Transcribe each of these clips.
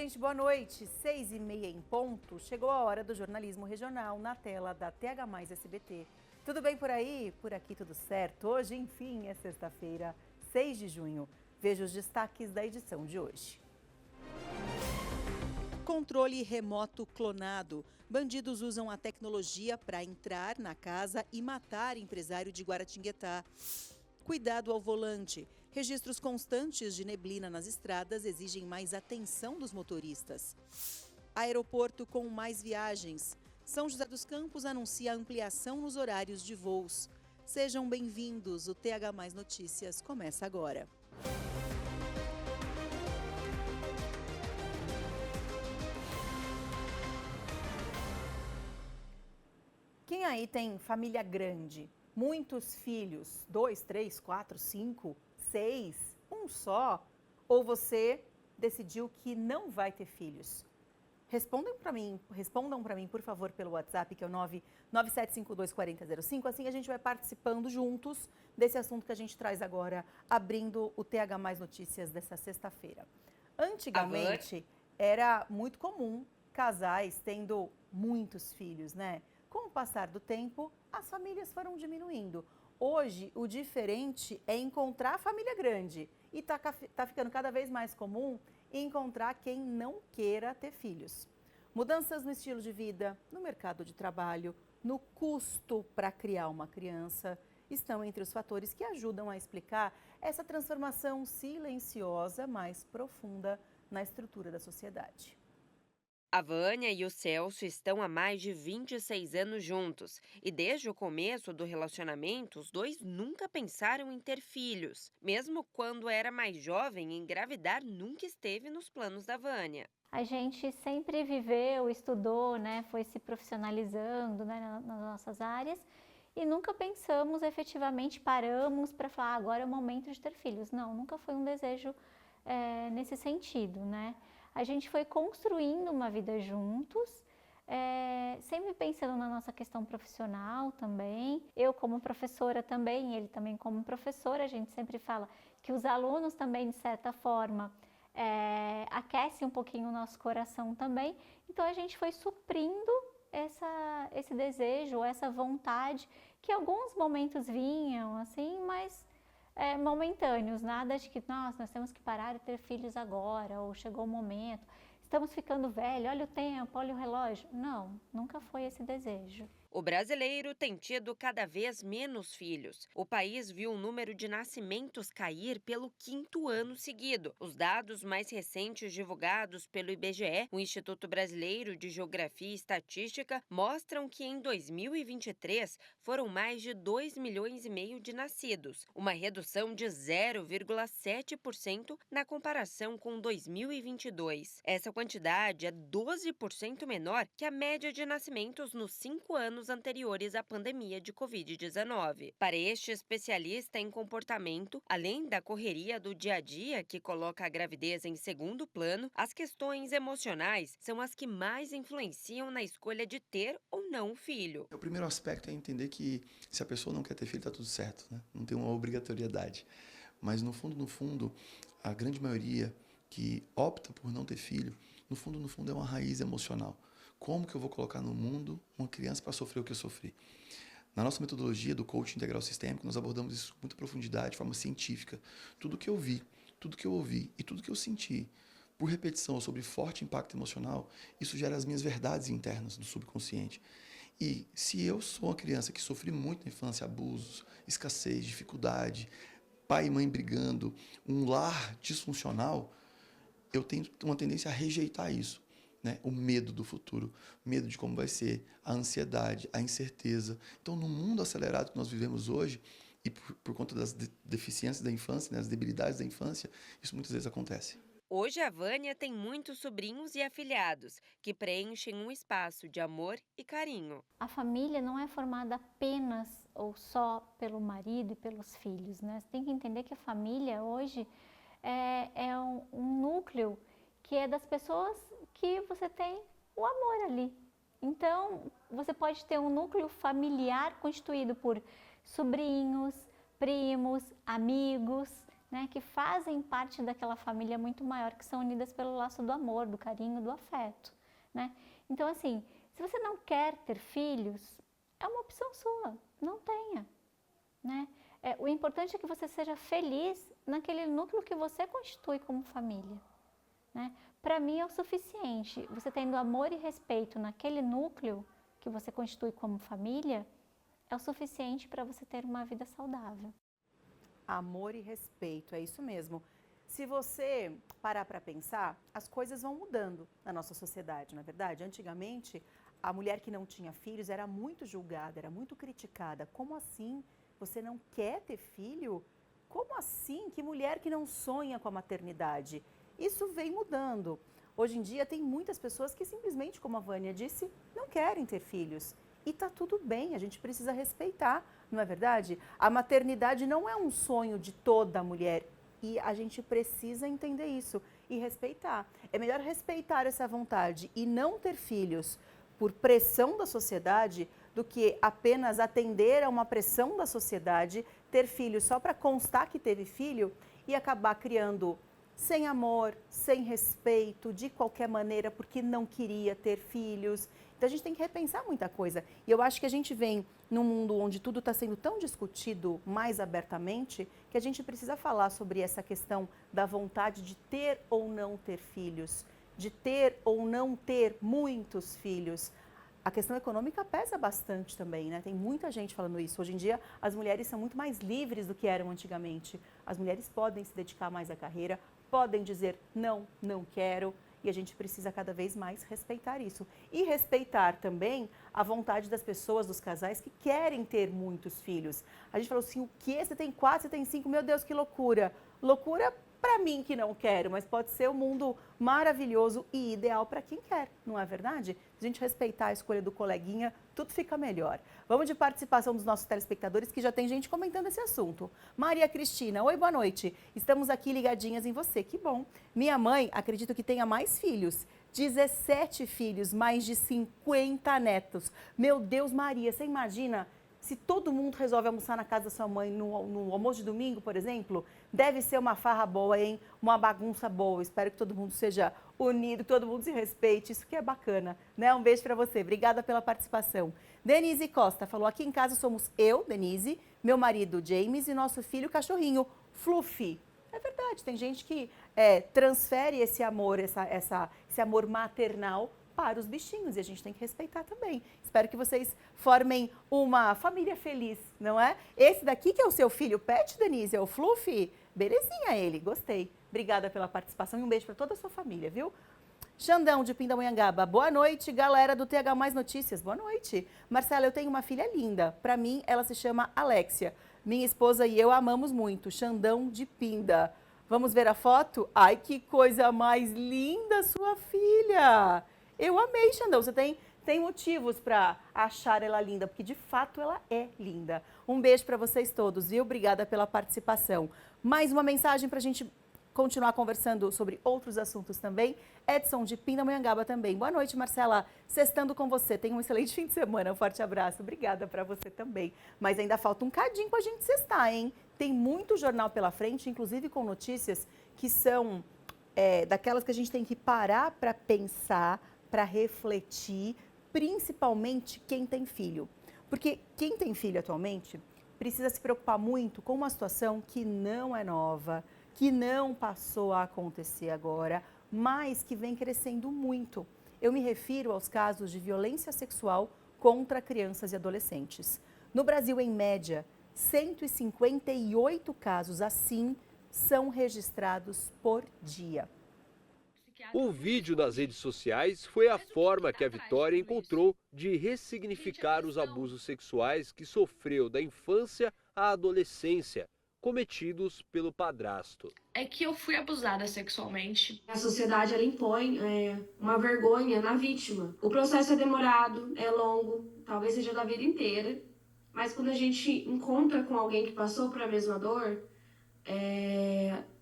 gente, boa noite. 6h30 em ponto, chegou a hora do jornalismo regional na tela da TH+ SBT. Tudo bem por aí? Por aqui tudo certo? Hoje, enfim, é sexta-feira, 6 de junho. Veja os destaques da edição de hoje. Controle remoto clonado. Bandidos usam a tecnologia para entrar na casa e matar empresário de Guaratinguetá. Cuidado ao volante. Registros constantes de neblina nas estradas exigem mais atenção dos motoristas. Aeroporto com mais viagens. São José dos Campos anuncia ampliação nos horários de voos. Sejam bem-vindos. O TH+ Notícias começa agora. Quem aí tem família grande? Muitos filhos, 2, 3, 4, 5, 6, um só? Ou você decidiu que não vai ter filhos? Respondam para mim, por favor, pelo WhatsApp, que é o 997524005. Assim a gente vai participando juntos desse assunto que a gente traz agora, abrindo o TH+ Notícias dessa sexta-feira. Antigamente, era muito comum casais tendo muitos filhos, né? Com o passar do tempo, as famílias foram diminuindo. Hoje, o diferente é encontrar a família grande. E tá ficando cada vez mais comum encontrar quem não queira ter filhos. Mudanças no estilo de vida, no mercado de trabalho, no custo para criar uma criança, estão entre os fatores que ajudam a explicar essa transformação silenciosa, mais profunda na estrutura da sociedade. A Vânia e o Celso estão há mais de 26 anos juntos e desde o começo do relacionamento, os dois nunca pensaram em ter filhos. Mesmo quando era mais jovem, engravidar nunca esteve nos planos da Vânia. A gente sempre viveu, estudou, né, foi se profissionalizando, né, nas nossas áreas e nunca pensamos efetivamente, paramos para falar agora é o momento de ter filhos. Não, nunca foi um desejo nesse sentido, né? A gente foi construindo uma vida juntos, sempre pensando na nossa questão profissional também. Eu como professora também, ele também como professor, a gente sempre fala que os alunos também, de certa forma, aquece um pouquinho o nosso coração também. Então a gente foi suprindo esse desejo, essa vontade, que em alguns momentos vinham assim, mas momentâneos, nada de que nós temos que parar de ter filhos agora, ou chegou o momento, estamos ficando velhos, olha o tempo, olha o relógio. Não, nunca foi esse desejo. O brasileiro tem tido cada vez menos filhos. O país viu o número de nascimentos cair pelo 5º ano seguido. Os dados mais recentes divulgados pelo IBGE, o Instituto Brasileiro de Geografia e Estatística, mostram que em 2023 foram mais de 2,5 milhões de nascidos, uma redução de 0,7% na comparação com 2022. Essa quantidade é 12% menor que a média de nascimentos nos 5 anos anteriores à pandemia de Covid-19. Para este especialista em comportamento, além da correria do dia a dia que coloca a gravidez em segundo plano, as questões emocionais são as que mais influenciam na escolha de ter ou não um filho. O primeiro aspecto é entender que se a pessoa não quer ter filho, está tudo certo, né? Não tem uma obrigatoriedade. Mas no fundo, a grande maioria que opta por não ter filho, no fundo é uma raiz emocional. Como que eu vou colocar no mundo uma criança para sofrer o que eu sofri? Na nossa metodologia do coaching integral sistêmico, nós abordamos isso com muita profundidade, de forma científica. Tudo que eu vi, tudo que eu ouvi e tudo que eu senti, por repetição sobre forte impacto emocional, isso gera as minhas verdades internas do subconsciente. E se eu sou uma criança que sofri muito na infância, abusos, escassez, dificuldade, pai e mãe brigando, um lar disfuncional, eu tenho uma tendência a rejeitar isso. Né? O medo do futuro, medo de como vai ser, a ansiedade, a incerteza. Então, no mundo acelerado que nós vivemos hoje, e por conta das deficiências da infância, né, as debilidades da infância, isso muitas vezes acontece. Hoje a Vânia tem muitos sobrinhos e afilhados que preenchem um espaço de amor e carinho. A família não é formada apenas ou só pelo marido e pelos filhos, né? Você tem que entender que a família hoje é um núcleo que é das pessoas que você tem o amor ali. Então, você pode ter um núcleo familiar constituído por sobrinhos, primos, amigos, né, que fazem parte daquela família muito maior, que são unidas pelo laço do amor, do carinho, do afeto, né? Então, assim, se você não quer ter filhos, é uma opção sua, não tenha, né? O importante é que você seja feliz naquele núcleo que você constitui como família, né? Para mim é o suficiente, você tendo amor e respeito naquele núcleo que você constitui como família, é o suficiente para você ter uma vida saudável. Amor e respeito, é isso mesmo. Se você parar para pensar, as coisas vão mudando na nossa sociedade, na verdade. Antigamente, a mulher que não tinha filhos era muito julgada, era muito criticada. Como assim? Você não quer ter filho? Como assim? Que mulher que não sonha com a maternidade? Isso vem mudando. Hoje em dia tem muitas pessoas que simplesmente, como a Vânia disse, não querem ter filhos. E tá tudo bem, a gente precisa respeitar, não é verdade? A maternidade não é um sonho de toda mulher e a gente precisa entender isso e respeitar. É melhor respeitar essa vontade e não ter filhos por pressão da sociedade do que apenas atender a uma pressão da sociedade, ter filhos só para constar que teve filho e acabar criando sem amor, sem respeito, de qualquer maneira, porque não queria ter filhos. Então a gente tem que repensar muita coisa. E eu acho que a gente vem num mundo onde tudo está sendo tão discutido mais abertamente, que a gente precisa falar sobre essa questão da vontade de ter ou não ter filhos, de ter ou não ter muitos filhos. A questão econômica pesa bastante também, né? Tem muita gente falando isso. Hoje em dia, as mulheres são muito mais livres do que eram antigamente. As mulheres podem se dedicar mais à carreira, podem dizer não, não quero, e a gente precisa cada vez mais respeitar isso. E respeitar também a vontade das pessoas, dos casais que querem ter muitos filhos. A gente falou assim, o quê? Você tem 4, você tem 5? Meu Deus, que loucura! Loucura para mim que não quero, mas pode ser um mundo maravilhoso e ideal para quem quer, não é verdade? Se a gente respeitar a escolha do coleguinha, tudo fica melhor. Vamos de participação dos nossos telespectadores, que já tem gente comentando esse assunto. Maria Cristina, oi, boa noite. Estamos aqui ligadinhas em você, que bom. Minha mãe, acredito que tenha mais filhos. 17 filhos, mais de 50 netos. Meu Deus, Maria, você imagina... Se todo mundo resolve almoçar na casa da sua mãe no almoço de domingo, por exemplo, deve ser uma farra boa, hein? Uma bagunça boa. Espero que todo mundo seja unido, que todo mundo se respeite. Isso que é bacana, né? Um beijo para você. Obrigada pela participação. Denise Costa falou, aqui em casa somos eu, Denise, meu marido James e nosso filho cachorrinho, Fluffy. É verdade, tem gente que transfere esse amor, esse amor maternal para os bichinhos e a gente tem que respeitar também. Espero que vocês formem uma família feliz, não é? Esse daqui que é o seu filho pet, Denise, é o Fluffy? Belezinha ele, gostei. Obrigada pela participação e um beijo para toda a sua família, viu? Xandão de Pindamonhangaba, boa noite, galera do TH Mais Notícias, boa noite. Marcela, eu tenho uma filha linda, para mim ela se chama Alexia. Minha esposa e eu a amamos muito, Xandão de Pinda. Vamos ver a foto? Ai, que coisa mais linda sua filha! Eu amei, Xandão. Você tem motivos para achar ela linda, porque de fato ela é linda. Um beijo para vocês todos, viu? Obrigada pela participação. Mais uma mensagem para a gente continuar conversando sobre outros assuntos também. Edson de Pindamonhangaba também. Boa noite, Marcela. Sextando com você. Tenha um excelente fim de semana. Um forte abraço. Obrigada para você também. Mas ainda falta um cadinho para a gente sextar, hein? Tem muito jornal pela frente, inclusive com notícias que são daquelas que a gente tem que parar para pensar, para refletir, principalmente quem tem filho. Porque quem tem filho atualmente precisa se preocupar muito com uma situação que não é nova, que não passou a acontecer agora, mas que vem crescendo muito. Eu me refiro aos casos de violência sexual contra crianças e adolescentes. No Brasil, em média, 158 casos assim são registrados por dia. Um vídeo nas redes sociais foi a forma que a Vitória encontrou de ressignificar os abusos sexuais que sofreu da infância à adolescência, cometidos pelo padrasto. É que eu fui abusada sexualmente. A sociedade ela impõe uma vergonha na vítima. O processo é demorado, é longo, talvez seja da vida inteira, mas quando a gente encontra com alguém que passou por a mesma dor,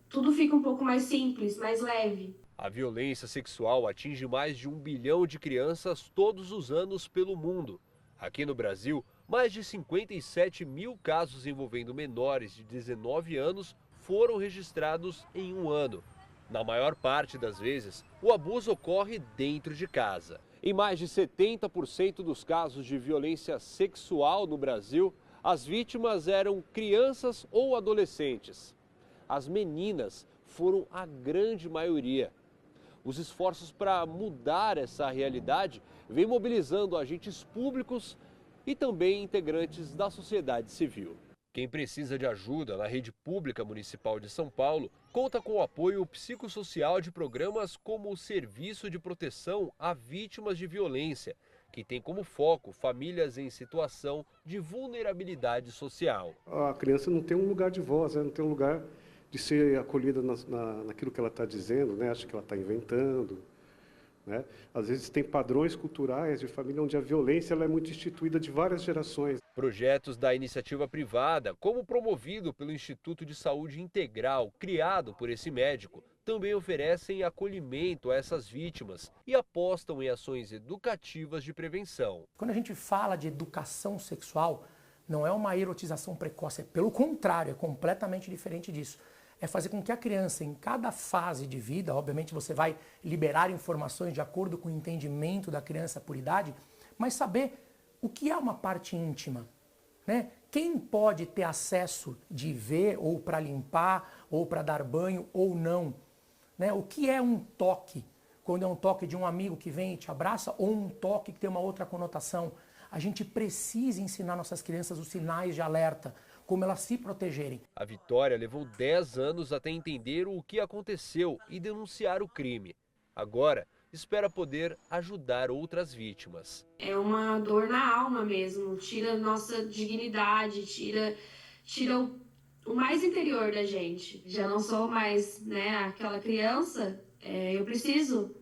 tudo fica um pouco mais simples, mais leve. A violência sexual atinge mais de 1 bilhão de crianças todos os anos pelo mundo. Aqui no Brasil, mais de 57 mil casos envolvendo menores de 19 anos foram registrados em um ano. Na maior parte das vezes, o abuso ocorre dentro de casa. Em mais de 70% dos casos de violência sexual no Brasil, as vítimas eram crianças ou adolescentes. As meninas foram a grande maioria. Os esforços para mudar essa realidade vêm mobilizando agentes públicos e também integrantes da sociedade civil. Quem precisa de ajuda na rede pública municipal de São Paulo conta com o apoio psicossocial de programas como o Serviço de Proteção a Vítimas de Violência, que tem como foco famílias em situação de vulnerabilidade social. A criança não tem um lugar de voz, não tem um lugar de ser acolhida naquilo que ela está dizendo, né? Acha que ela está inventando. Né? Às vezes tem padrões culturais de família onde a violência ela é muito instituída de várias gerações. Projetos da iniciativa privada, como promovido pelo Instituto de Saúde Integral, criado por esse médico, também oferecem acolhimento a essas vítimas e apostam em ações educativas de prevenção. Quando a gente fala de educação sexual, não é uma erotização precoce, é pelo contrário, é completamente diferente disso. É fazer com que a criança, em cada fase de vida, obviamente você vai liberar informações de acordo com o entendimento da criança por idade, mas saber o que é uma parte íntima, né? Quem pode ter acesso de ver, ou para limpar, ou para dar banho, ou não, né? O que é um toque, quando é um toque de um amigo que vem e te abraça, ou um toque que tem uma outra conotação. A gente precisa ensinar nossas crianças os sinais de alerta, como elas se protegerem. A Vitória levou 10 anos até entender o que aconteceu e denunciar o crime. Agora, espera poder ajudar outras vítimas. É uma dor na alma mesmo, tira nossa dignidade, tira o mais interior da gente. Já não sou mais, né, aquela criança, eu preciso,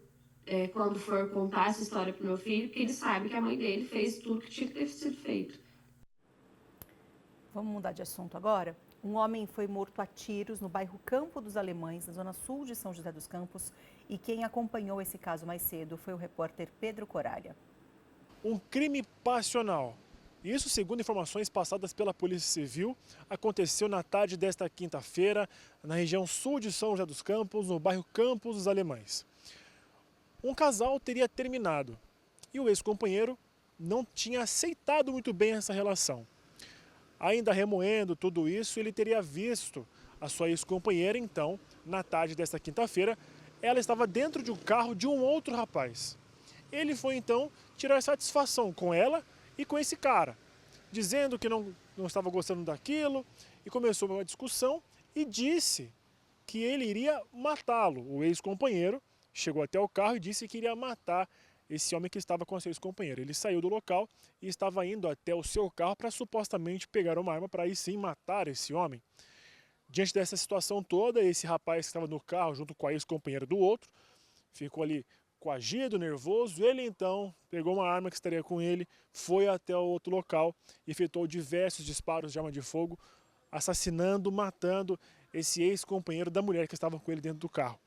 quando for contar essa história pro meu filho, que ele saiba que a mãe dele fez tudo que tinha que ter sido feito. Vamos mudar de assunto agora? Um homem foi morto a tiros no bairro Campo dos Alemães, na zona sul de São José dos Campos. E quem acompanhou esse caso mais cedo foi o repórter Pedro Coralha. Um crime passional. Isso, segundo informações passadas pela Polícia Civil, aconteceu na tarde desta quinta-feira, na região sul de São José dos Campos, no bairro Campos dos Alemães. Um casal teria terminado e o ex-companheiro não tinha aceitado muito bem essa relação. Ainda remoendo tudo isso, ele teria visto a sua ex-companheira, então, na tarde desta quinta-feira, ela estava dentro de um carro de um outro rapaz. Ele foi, então, tirar satisfação com ela e com esse cara, dizendo que não estava gostando daquilo, e começou uma discussão e disse que ele iria matá-lo. O ex-companheiro chegou até o carro e disse que iria matar esse homem que estava com a sua ex-companheira. Ele saiu do local e estava indo até o seu carro para supostamente pegar uma arma para aí sim matar esse homem. Diante dessa situação toda, esse rapaz que estava no carro junto com a ex-companheira do outro, ficou ali coagido, nervoso. Ele então pegou uma arma que estaria com ele, foi até o outro local e efetuou diversos disparos de arma de fogo, assassinando, matando esse ex-companheiro da mulher que estava com ele dentro do carro.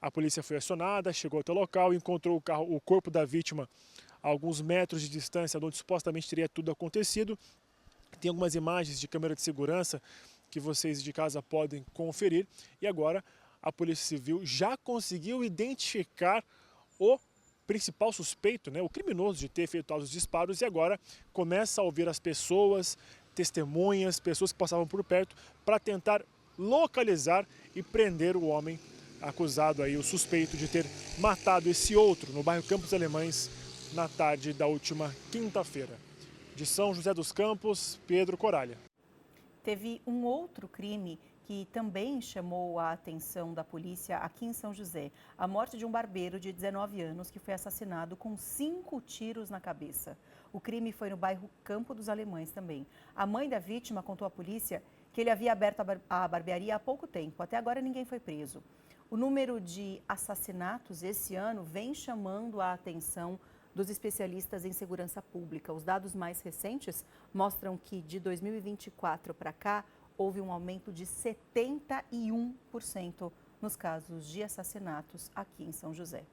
A polícia foi acionada, chegou até o local, encontrou o corpo da vítima a alguns metros de distância, onde supostamente teria tudo acontecido. Tem algumas imagens de câmera de segurança que vocês de casa podem conferir. E agora a Polícia Civil já conseguiu identificar o principal suspeito, né, o criminoso de ter efetuado os disparos, e agora começa a ouvir as pessoas, testemunhas, pessoas que passavam por perto, para tentar localizar e prender o homem acusado aí, o suspeito de ter matado esse outro no bairro Campos Alemães na tarde da última quinta-feira. De São José dos Campos, Pedro Coralha. Teve um outro crime que também chamou a atenção da polícia aqui em São José. A morte de um barbeiro de 19 anos que foi assassinado com 5 tiros na cabeça. O crime foi no bairro Campo dos Alemães também. A mãe da vítima contou à polícia que ele havia aberto a barbearia há pouco tempo. Até agora ninguém foi preso. O número de assassinatos esse ano vem chamando a atenção dos especialistas em segurança pública. Os dados mais recentes mostram que de 2024 para cá houve um aumento de 71% nos casos de assassinatos aqui em São José.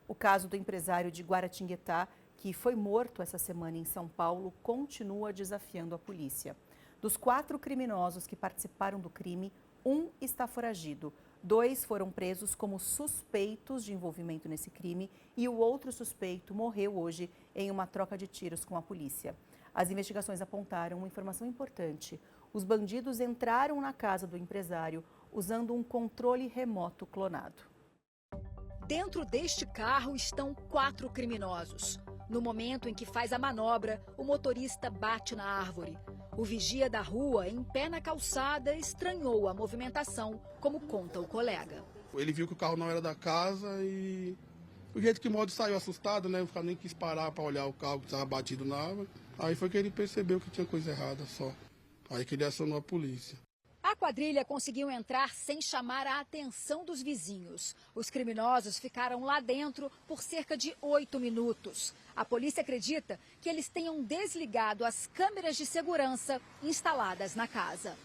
O caso do empresário de Guaratinguetá, que foi morto essa semana em São Paulo, continua desafiando a polícia. Dos 4 criminosos que participaram do crime, um está foragido. 2 foram presos como suspeitos de envolvimento nesse crime e o outro suspeito morreu hoje em uma troca de tiros com a polícia. As investigações apontaram uma informação importante. Os bandidos entraram na casa do empresário usando um controle remoto clonado. Dentro deste carro estão 4 criminosos. No momento em que faz a manobra, o motorista bate na árvore. O vigia da rua, em pé na calçada, estranhou a movimentação, como conta o colega. Ele viu que o carro não era da casa e o jeito que o modo saiu assustado, né? O cara nem quis parar para olhar o carro que estava batido na árvore. Aí foi que ele percebeu que tinha coisa errada só. Aí que ele acionou a polícia. A quadrilha conseguiu entrar sem chamar a atenção dos vizinhos. Os criminosos ficaram lá dentro por cerca de 8 minutos. A polícia acredita que eles tenham desligado as câmeras de segurança instaladas na casa.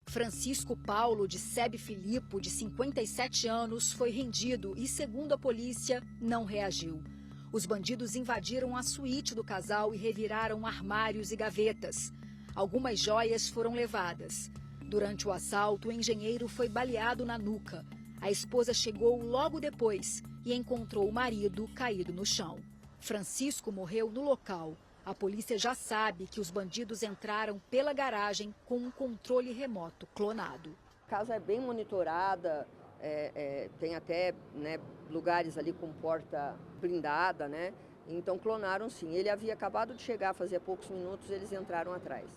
Francisco Paulo de Sebe Filippo, de 57 anos, foi rendido e, segundo a polícia, não reagiu. Os bandidos invadiram a suíte do casal e reviraram armários e gavetas. Algumas joias foram levadas. Durante o assalto, o engenheiro foi baleado na nuca. A esposa chegou logo depois e encontrou o marido caído no chão. Francisco morreu no local. A polícia já sabe que os bandidos entraram pela garagem com um controle remoto clonado. A casa é bem monitorada, tem até lugares ali com porta blindada, né? Então clonaram sim. Ele havia acabado de chegar, fazia poucos minutos, eles entraram atrás.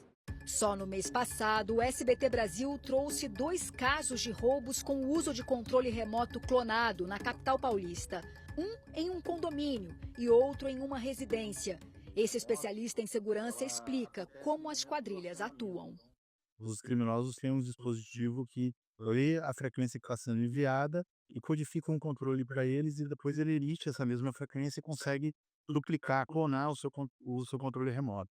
Só no mês passado, o SBT Brasil trouxe 2 casos de roubos com o uso de controle remoto clonado na capital paulista. Um em um condomínio e outro em uma residência. Esse especialista em segurança explica como as quadrilhas atuam. Os criminosos têm um dispositivo que lê a frequência que está sendo enviada e codifica um controle para eles e depois ele emite essa mesma frequência e consegue duplicar, clonar o seu controle remoto.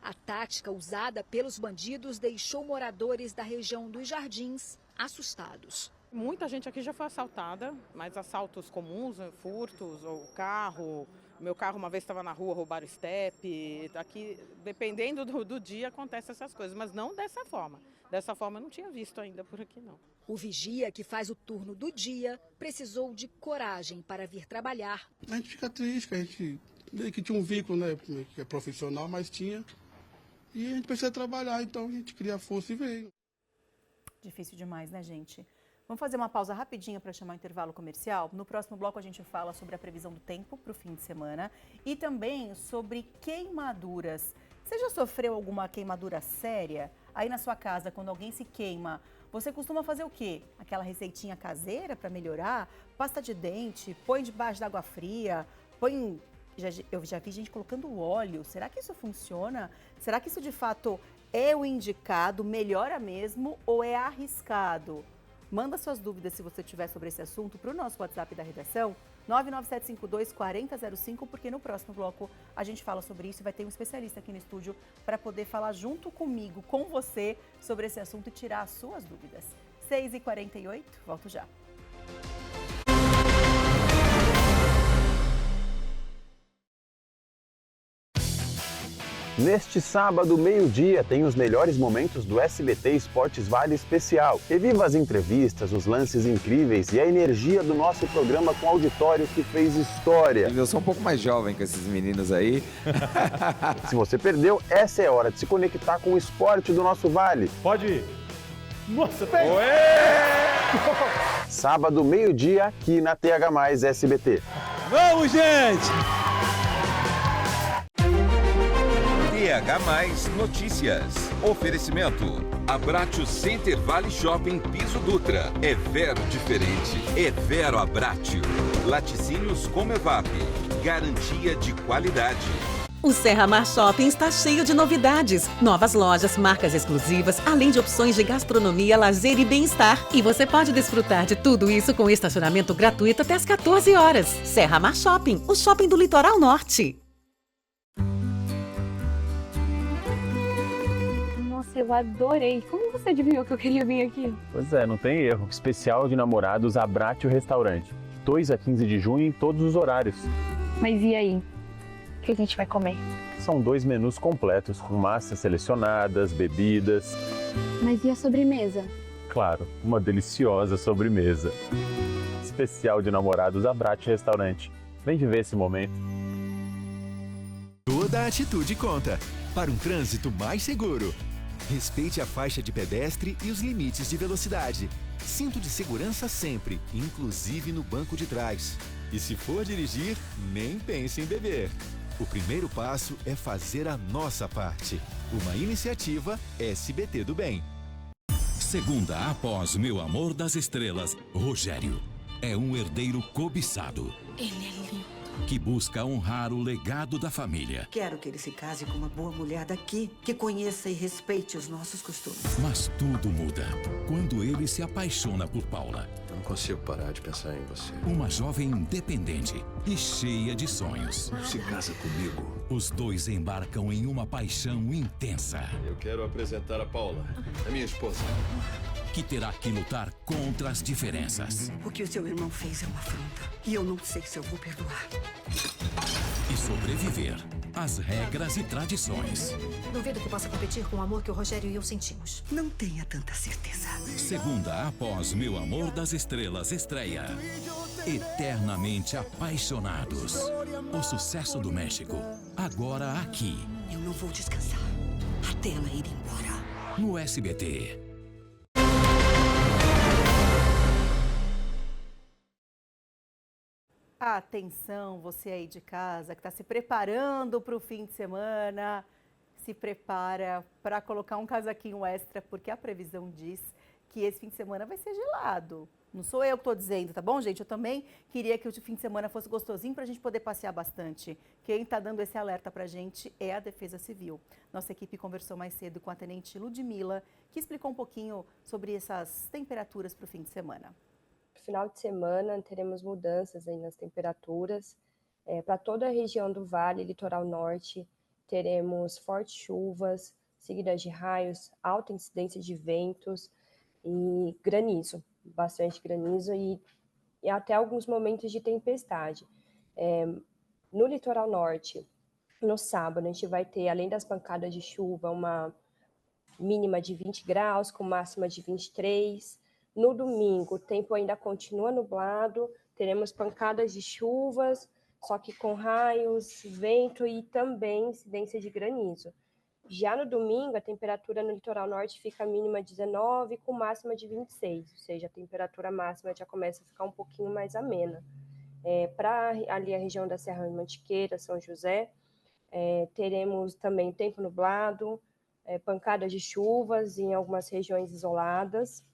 A tática usada pelos bandidos deixou moradores da região dos Jardins assustados. Muita gente aqui já foi assaltada, mas assaltos comuns, furtos ou carro. Meu carro uma vez estava na rua, roubaram estepe. Aqui, dependendo do dia, acontecem essas coisas, mas não dessa forma. Dessa forma eu não tinha visto ainda por aqui, não. O vigia, que faz o turno do dia, precisou de coragem para vir trabalhar. A gente fica triste, que a gente que tinha um vínculo, né, que é profissional, mas tinha. E a gente precisa trabalhar, então a gente cria força e veio. Difícil demais, né, gente? Vamos fazer uma pausa rapidinha para chamar o intervalo comercial. No próximo bloco a gente fala sobre a previsão do tempo para o fim de semana e também sobre queimaduras. Você já sofreu alguma queimadura séria? Aí na sua casa, quando alguém se queima, você costuma fazer o quê? Aquela receitinha caseira para melhorar? Pasta de dente, põe debaixo d'água fria, põe... Eu já vi gente colocando óleo. Será que isso funciona? Será que isso de fato é o indicado, melhora mesmo ou é arriscado? Manda suas dúvidas, se você tiver sobre esse assunto, para o nosso WhatsApp da redação, 99752-4005, porque no próximo bloco a gente fala sobre isso e vai ter um especialista aqui no estúdio para poder falar junto comigo, com você, sobre esse assunto e tirar as suas dúvidas. 6h48, volto já. Neste sábado, meio-dia, tem os melhores momentos do SBT Esportes Vale Especial. Reviva as entrevistas, os lances incríveis e a energia do nosso programa com auditório que fez história. Eu sou um pouco mais jovem que esses meninos aí. Se você perdeu, essa é a hora de se conectar com o esporte do nosso Vale. Pode ir. Nossa, pega! Sábado, meio-dia, aqui na TH+ SBT. Vamos, gente! TH+ Notícias. Oferecimento. Abratio Center Vale Shopping Piso Dutra. É Vero diferente. É Vero Abratio. Laticínios Comevap. Garantia de qualidade. O Serra Mar Shopping está cheio de novidades. Novas lojas, marcas exclusivas, além de opções de gastronomia, lazer e bem-estar. E você pode desfrutar de tudo isso com estacionamento gratuito até às 14 horas. Serra Mar Shopping, o shopping do Litoral Norte. Eu adorei. Como você adivinhou que eu queria vir aqui? Pois é, não tem erro. Especial de namorados Abratio Restaurante. 2 a 15 de junho em todos os horários. Mas e aí? O que a gente vai comer? São 2 menus completos, com massas selecionadas, bebidas. Mas e a sobremesa? claro, uma deliciosa sobremesa. Especial de namorados Abrat Restaurante. Vem viver esse momento. Toda atitude conta para um trânsito mais seguro. Respeite a faixa de pedestre e os limites de velocidade. Cinto de segurança sempre, inclusive no banco de trás. E se for dirigir, nem pense em beber. O primeiro passo é fazer a nossa parte. Uma iniciativa SBT do Bem. Segunda após Meu Amor das Estrelas, Rogério é um herdeiro cobiçado. Ele é lindo. Que busca honrar o legado da família. Quero que ele se case com uma boa mulher daqui, que conheça e respeite os nossos costumes. Mas tudo muda quando ele se apaixona por Paula. Eu não consigo parar de pensar em você. Uma jovem independente e cheia de sonhos. Se casa comigo. Os dois embarcam em uma paixão intensa. Eu quero apresentar a Paula, a minha esposa. Que terá que lutar contra as diferenças. O que o seu irmão fez é uma afronta. E eu não sei se eu vou perdoar. E sobreviver às regras e tradições. Duvido que possa competir com o amor que o Rogério e eu sentimos. Não tenha tanta certeza. Segunda após Meu Amor das Estrelas estreia. Eternamente Apaixonados. O sucesso do México. Agora aqui. Eu não vou descansar até ela ir embora. No SBT. Atenção, você aí de casa que está se preparando para o fim de semana, se prepara para colocar um casaquinho extra, porque a previsão diz que esse fim de semana vai ser gelado. Não sou eu que estou dizendo, tá bom, gente? Eu também queria que o fim de semana fosse gostosinho para a gente poder passear bastante. Quem está dando esse alerta para a gente é a Defesa Civil. Nossa equipe conversou mais cedo com a Tenente Ludmila, que explicou um pouquinho sobre essas temperaturas para o fim de semana. Final de semana teremos mudanças aí nas temperaturas. Para toda a região do Vale, Litoral Norte, teremos fortes chuvas, seguidas de raios, alta incidência de ventos e granizo, bastante granizo e até alguns momentos de tempestade. No Litoral Norte, no sábado, a gente vai ter, além das pancadas de chuva, uma mínima de 20 graus, com máxima de 23. No domingo, o tempo ainda continua nublado, teremos pancadas de chuvas, só que com raios, vento e também incidência de granizo. Já no domingo, a temperatura no litoral norte fica mínima de 19 com máxima de 26, ou seja, a temperatura máxima já começa a ficar um pouquinho mais amena. Para ali a região da Serra Mantiqueira, São José, teremos também tempo nublado, pancadas de chuvas em algumas regiões isoladas,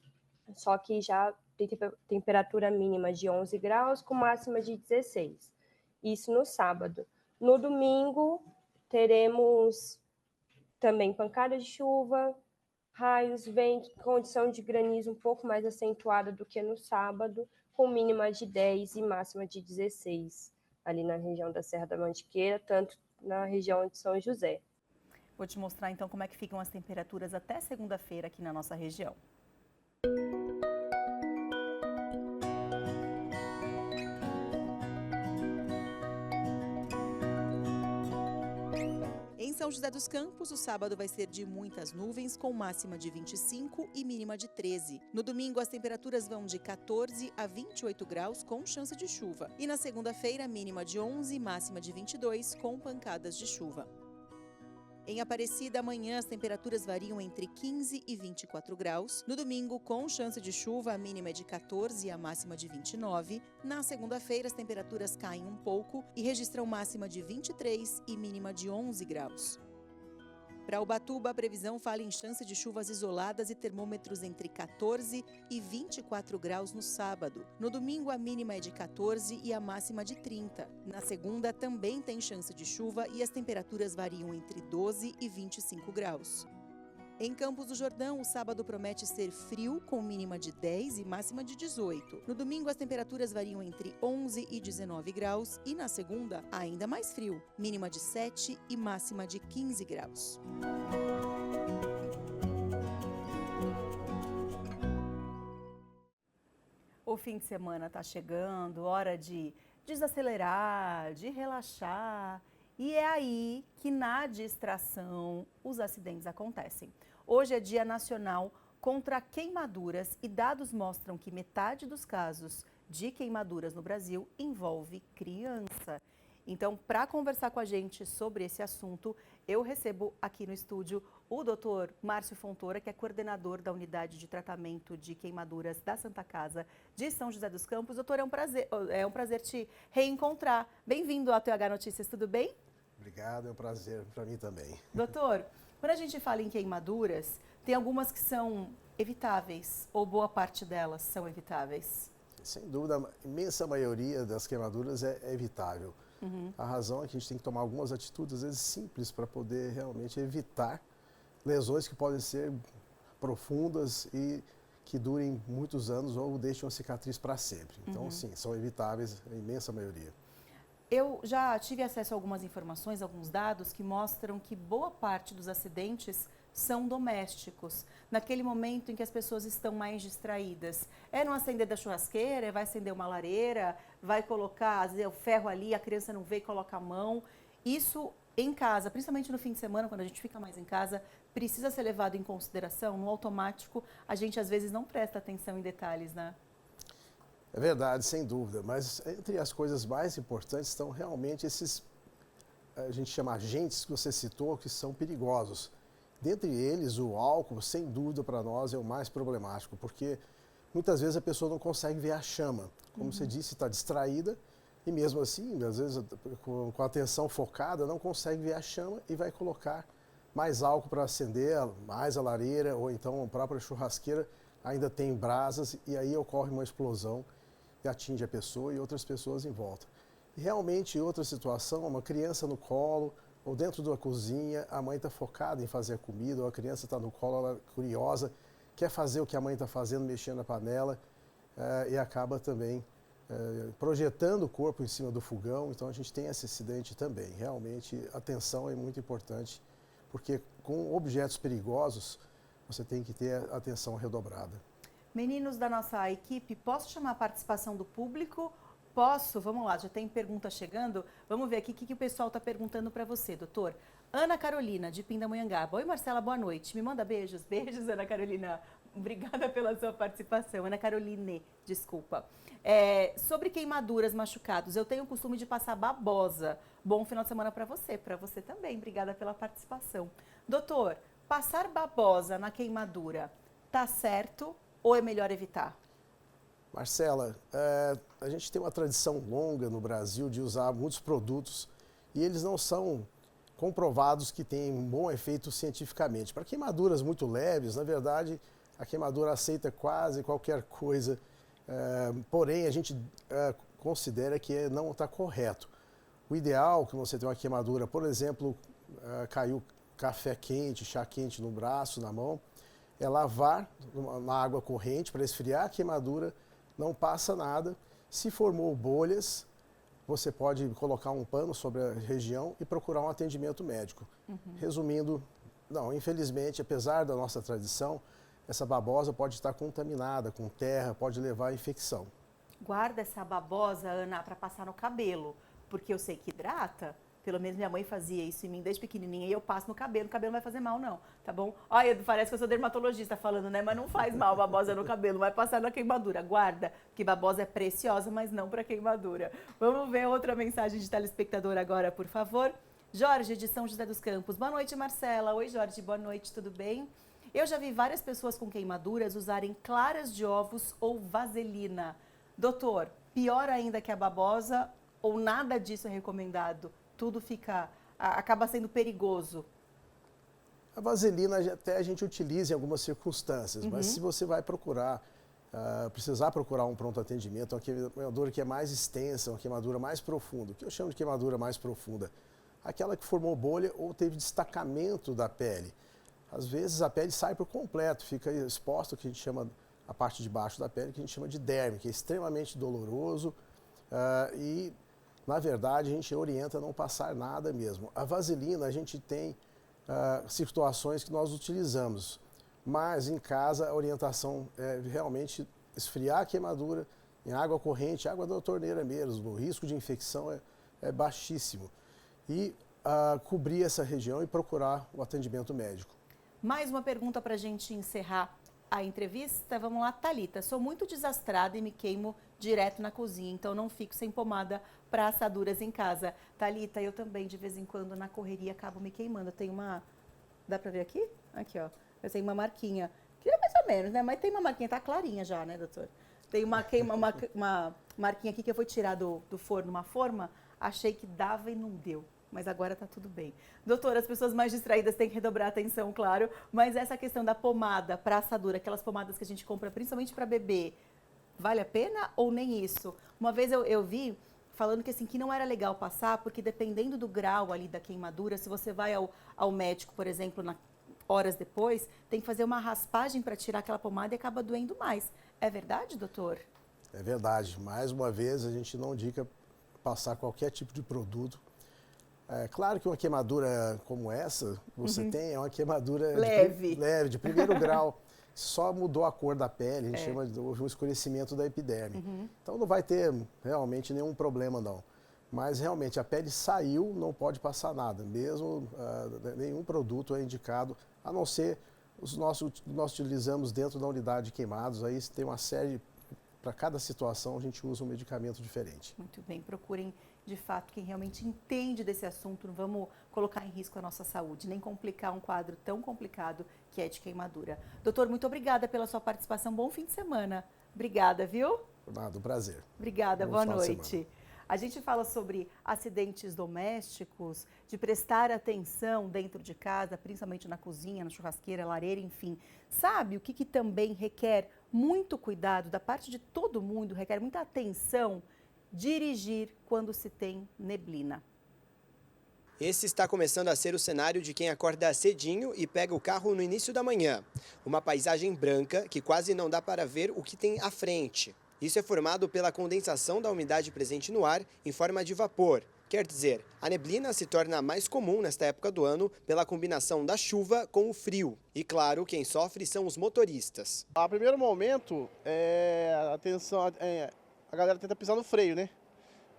só que já tem temperatura mínima de 11 graus com máxima de 16. Isso no sábado. No domingo, teremos também pancadas de chuva, raios, vento, condição de granizo um pouco mais acentuada do que no sábado, com mínima de 10 e máxima de 16, ali na região da Serra da Mantiqueira, tanto na região de São José. Vou te mostrar então como é que ficam as temperaturas até segunda-feira aqui na nossa região. Em São José dos Campos, o sábado vai ser de muitas nuvens, com máxima de 25 e mínima de 13. No domingo, as temperaturas vão de 14 a 28 graus, com chance de chuva. E na segunda-feira, mínima de 11 e máxima de 22, com pancadas de chuva. Em Aparecida, amanhã as temperaturas variam entre 15 e 24 graus. No domingo, com chance de chuva, a mínima é de 14 e a máxima de 29. Na segunda-feira, as temperaturas caem um pouco e registram máxima de 23 e mínima de 11 graus. Para Ubatuba, a previsão fala em chance de chuvas isoladas e termômetros entre 14 e 24 graus no sábado. No domingo, a mínima é de 14 e a máxima de 30. Na segunda, também tem chance de chuva e as temperaturas variam entre 12 e 25 graus. Em Campos do Jordão, o sábado promete ser frio, com mínima de 10 e máxima de 18. No domingo, as temperaturas variam entre 11 e 19 graus e na segunda, ainda mais frio, mínima de 7 e máxima de 15 graus. O fim de semana está chegando, hora de desacelerar, de relaxar. E é aí que na distração os acidentes acontecem. Hoje é Dia Nacional contra queimaduras e dados mostram que metade dos casos de queimaduras no Brasil envolve criança. Então, para conversar com a gente sobre esse assunto, eu recebo aqui no estúdio o Dr. Márcio Fontoura, que é coordenador da Unidade de Tratamento de Queimaduras da Santa Casa de São José dos Campos. Doutor, é um prazer te reencontrar. Bem-vindo ao TH Notícias, tudo bem? Obrigado, é um prazer para mim também. Doutor, quando a gente fala em queimaduras, tem algumas que são evitáveis, ou boa parte delas são evitáveis? Sem dúvida, a imensa maioria das queimaduras é evitável. A razão é que a gente tem que tomar algumas atitudes, às vezes simples, para poder realmente evitar lesões que podem ser profundas e que durem muitos anos ou deixem uma cicatriz para sempre. Então, sim, são evitáveis a imensa maioria. Eu já tive acesso a algumas informações, alguns dados que mostram que boa parte dos acidentes são domésticos, naquele momento em que as pessoas estão mais distraídas. É não acender da churrasqueira, vai acender uma lareira, vai colocar o ferro ali, a criança não vê e coloca a mão. Isso em casa, principalmente no fim de semana, quando a gente fica mais em casa, precisa ser levado em consideração. No automático, a gente às vezes não presta atenção em detalhes, né? É verdade, sem dúvida, mas entre as coisas mais importantes estão realmente esses, a gente chama agentes que você citou, que são perigosos. Dentre eles, o álcool, sem dúvida, para nós é o mais problemático, porque muitas vezes a pessoa não consegue ver a chama. Como você disse, está distraída e mesmo assim, às vezes com a atenção focada, não consegue ver a chama e vai colocar mais álcool para acender, mais a lareira ou então a própria churrasqueira ainda tem brasas e aí ocorre uma explosão e atinge a pessoa e outras pessoas em volta. E realmente, outra situação, uma criança no colo, ou dentro da cozinha, a mãe está focada em fazer a comida, ou a criança está no colo, ela é curiosa, quer fazer o que a mãe está fazendo, mexendo na panela, e acaba também projetando o corpo em cima do fogão. Então a gente tem esse acidente também. Realmente, a atenção é muito importante, porque com objetos perigosos, você tem que ter a atenção redobrada. Meninos da nossa equipe, posso chamar a participação do público? Posso? Vamos lá, já tem pergunta chegando. Vamos ver aqui o que o pessoal está perguntando para você, doutor. Ana Carolina, de Pindamonhangaba. Oi, Marcela, boa noite. Me manda beijos. Beijos, Ana Carolina. Obrigada pela sua participação. Ana Caroline, desculpa. Sobre queimaduras, machucados, eu tenho o costume de passar babosa. Bom final de semana para você também. Obrigada pela participação. Doutor, passar babosa na queimadura, tá certo ou é melhor evitar? Marcela, a gente tem uma tradição longa no Brasil de usar muitos produtos e eles não são comprovados que têm um bom efeito cientificamente. Para queimaduras muito leves, na verdade, a queimadura aceita quase qualquer coisa, porém a gente considera que não está correto. O ideal, que você tem uma queimadura, por exemplo, caiu café quente, chá quente no braço, na mão, é lavar na água corrente para esfriar a queimadura. Não passa nada. Se formou bolhas, você pode colocar um pano sobre a região e procurar um atendimento médico. Resumindo, não, infelizmente, apesar da nossa tradição, essa babosa pode estar contaminada com terra, pode levar à infecção. Guarda essa babosa, Ana, para passar no cabelo, porque eu sei que hidrata. Pelo menos minha mãe fazia isso em mim desde pequenininha e eu passo no cabelo não vai fazer mal não, tá bom? Olha, parece que eu sou dermatologista falando, né? Mas não faz mal babosa no cabelo, vai passar na queimadura. Guarda, que babosa é preciosa, mas não para queimadura. Vamos ver outra mensagem de telespectador agora, por favor. Jorge, de São José dos Campos. Boa noite, Marcela. Oi, Jorge, boa noite, tudo bem? Eu já vi várias pessoas com queimaduras usarem claras de ovos ou vaselina. Doutor, pior ainda que a babosa ou nada disso é recomendado? Tudo acaba sendo perigoso. A vaselina até a gente utiliza em algumas circunstâncias, mas se você vai precisar procurar um pronto atendimento, uma queimadura que é mais extensa, uma queimadura mais profunda, o que eu chamo de queimadura mais profunda, aquela que formou bolha ou teve destacamento da pele. Às vezes a pele sai por completo, fica exposta, o que a gente chama, a parte de baixo da pele, que a gente chama de derme, que é extremamente doloroso e na verdade, a gente orienta a não passar nada mesmo. A vaselina, a gente tem situações que nós utilizamos, mas em casa a orientação é realmente esfriar a queimadura em água corrente, água da torneira mesmo. O risco de infecção é baixíssimo. E cobrir essa região e procurar o atendimento médico. Mais uma pergunta para a gente encerrar a entrevista. Vamos lá, Thalita. Sou muito desastrada e me queimo direto na cozinha, então não fico sem pomada para assaduras em casa. Thalita, eu também, de vez em quando, na correria, acabo me queimando. Eu tenho uma... Dá para ver aqui? Aqui, ó. Eu tenho uma marquinha, que é mais ou menos, né? Mas tem uma marquinha, tá clarinha já, né, doutor? Tem uma marquinha aqui que eu fui tirar do forno, uma forma, achei que dava e não deu. Mas agora tá tudo bem. Doutora, as pessoas mais distraídas têm que redobrar a atenção, claro, mas essa questão da pomada para assadura, aquelas pomadas que a gente compra principalmente para bebê, vale a pena ou nem isso? Uma vez eu vi falando que assim, que não era legal passar, porque dependendo do grau ali da queimadura, se você vai ao médico, por exemplo, horas depois, tem que fazer uma raspagem para tirar aquela pomada e acaba doendo mais. É verdade, doutor? É verdade. Mais uma vez, a gente não indica passar qualquer tipo de produto. É claro que uma queimadura como essa, você tem, é uma queimadura leve, de primeiro grau. Só mudou a cor da pele, a gente chama de um escurecimento da epiderme. Então não vai ter realmente nenhum problema não. Mas realmente a pele saiu, não pode passar nada. Mesmo nenhum produto é indicado, a não ser os nós utilizamos dentro da unidade de queimados. Aí tem uma série, para cada situação a gente usa um medicamento diferente. Muito bem, procurem de fato quem realmente entende desse assunto. Não vamos colocar em risco a nossa saúde, nem complicar um quadro tão complicado que é de queimadura. Doutor, muito obrigada pela sua participação. Bom fim de semana. Obrigada, viu? Nada, um prazer. Obrigada, boa noite. A gente fala sobre acidentes domésticos, de prestar atenção dentro de casa, principalmente na cozinha, na churrasqueira, lareira, enfim. Sabe o que também requer muito cuidado da parte de todo mundo, requer muita atenção? Dirigir quando se tem neblina. Esse está começando a ser o cenário de quem acorda cedinho e pega o carro no início da manhã. Uma paisagem branca que quase não dá para ver o que tem à frente. Isso é formado pela condensação da umidade presente no ar em forma de vapor. Quer dizer, a neblina se torna mais comum nesta época do ano pela combinação da chuva com o frio. E claro, quem sofre são os motoristas. A primeiro momento, a galera tenta pisar no freio, né?